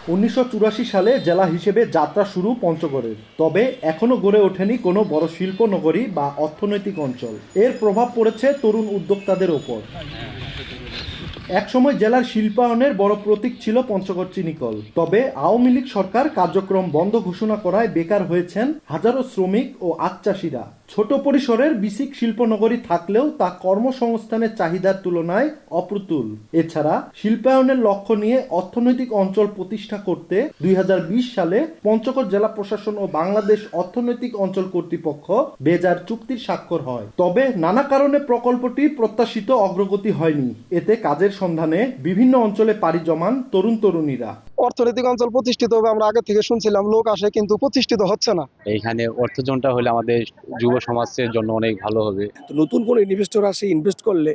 1984 সালে জেলা হিসেবে যাত্রা শুরু পঞ্চগড়ের। তবে এখনও গড়ে ওঠেনি কোনো বড় শিল্প নগরী বা অর্থনৈতিক অঞ্চল। এর প্রভাব পড়েছে তরুণ উদ্যোক্তাদের ওপর। একসময় জেলার শিল্পায়নের বড় প্রতীক ছিল পঞ্চগড় চিনিকল। তবে আওয়ামী লীগ সরকার কার্যক্রম বন্ধ ঘোষণা করায় বেকার হয়েছেন হাজারো শ্রমিক ও আখ চাষিরা। ছোট পরিসরের বিসিক শিল্পনগরী থাকলেও তা কর্মসংস্থানের চাহিদার তুলনায় অপ্রতুল। এছাড়া শিল্পায়নের লক্ষ্য নিয়ে অর্থনৈতিক অঞ্চল প্রতিষ্ঠা করতে 2020 সালে পঞ্চগড় জেলা প্রশাসন ও বাংলাদেশ অর্থনৈতিক অঞ্চল কর্তৃপক্ষ বেজার চুক্তির স্বাক্ষর হয়। তবে নানা কারণে প্রকল্পটি প্রত্যাশিত অগ্রগতি হয়নি। এতে কাজের সন্ধানে বিভিন্ন অঞ্চলে পাড়ি জমান তরুণ তরুণীরা। অর্থনৈতিক অঞ্চল প্রতিষ্ঠিত হবে আমরা আগে থেকে শুনছিলাম, লোক আসে কিন্তু প্রতিষ্ঠিত হচ্ছে না। এইখানে অর্থজনটা হলে আমাদের যুব সমাজের জন্য অনেক ভালো হবে। নতুন কোনো ইনভেস্টর আসে, ইনভেস্ট করলে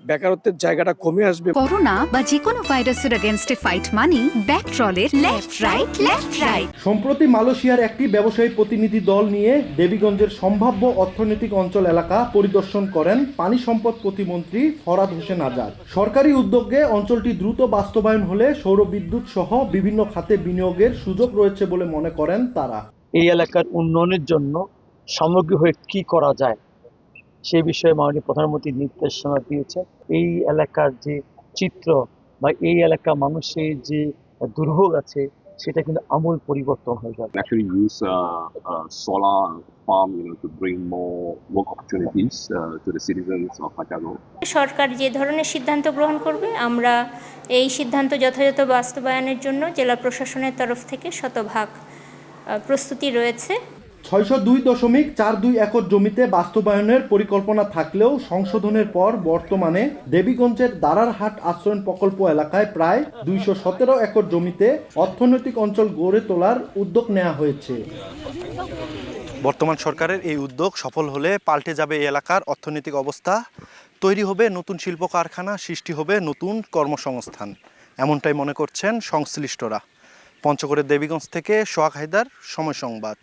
বেকারত্বের জায়গাটা কমে আসবে। করোনা বা যে কোনো ভাইরাসের এগেইনস্টে ফাইট মানি ব্যাকট্রলের লেফট রাইট। সম্প্রতি মালয়েশিয়ার একটি ব্যবসায়ী প্রতিনিধি দল নিয়ে দেবীগঞ্জের সম্ভাব্য অর্থনৈতিক অঞ্চল এলাকা পরিদর্শন করেন পানি সম্পদ প্রতিমন্ত্রী ফরহাদ হোসেন আজাদ। সরকারি উদ্যোগে অঞ্চলটি দ্রুত বাস্তবায়ন হলে সৌর বিদ্যুৎ সহ বিভিন্ন খাতে বিনিয়োগের সুযোগ রয়েছে বলে মনে করেন তারা। এই এলাকার উন্নয়নের জন্য সামগ্রিক হয়ে কি করা যায় সেই বিষয়ে মাননীয় প্রধানমন্ত্রী নির্দেশনা দিয়েছে। এই এলাকার যে চিত্র বা এই এলাকার মানুষের যে দুর্ভোগ আছে সেটা কিন্তু আমূল পরিবর্তন হয়ে যাবে। Actually use solar farm, to bring more work opportunities to the citizens of Pachagor. সরকার যে ধরনের সিদ্ধান্ত গ্রহণ করবে আমরা এই সিদ্ধান্ত যথাযথ বাস্তবায়নের জন্য জেলা প্রশাসনের তরফ থেকে শতভাগ প্রস্তুতি রয়েছে। 602.42 একর জমিতে বাস্তবায়নের পরিকল্পনা থাকলেও সংশোধনের পর বর্তমানে দেবীগঞ্জের দারারহাট আশ্রয়ণ প্রকল্প এলাকায় প্রায় 217 একর জমিতে অর্থনৈতিক অঞ্চল গড়ে তোলার উদ্যোগ নেওয়া হয়েছে। বর্তমান সরকারের এই উদ্যোগ সফল হলে পাল্টে যাবে এই এলাকার অর্থনৈতিক অবস্থা, তৈরি হবে নতুন শিল্প কারখানা, সৃষ্টি হবে নতুন কর্মসংস্থান, এমনটাই মনে করছেন সংশ্লিষ্টরা। পঞ্চগড়ের দেবীগঞ্জ থেকে সোহাগ হায়দার, সময় সংবাদ।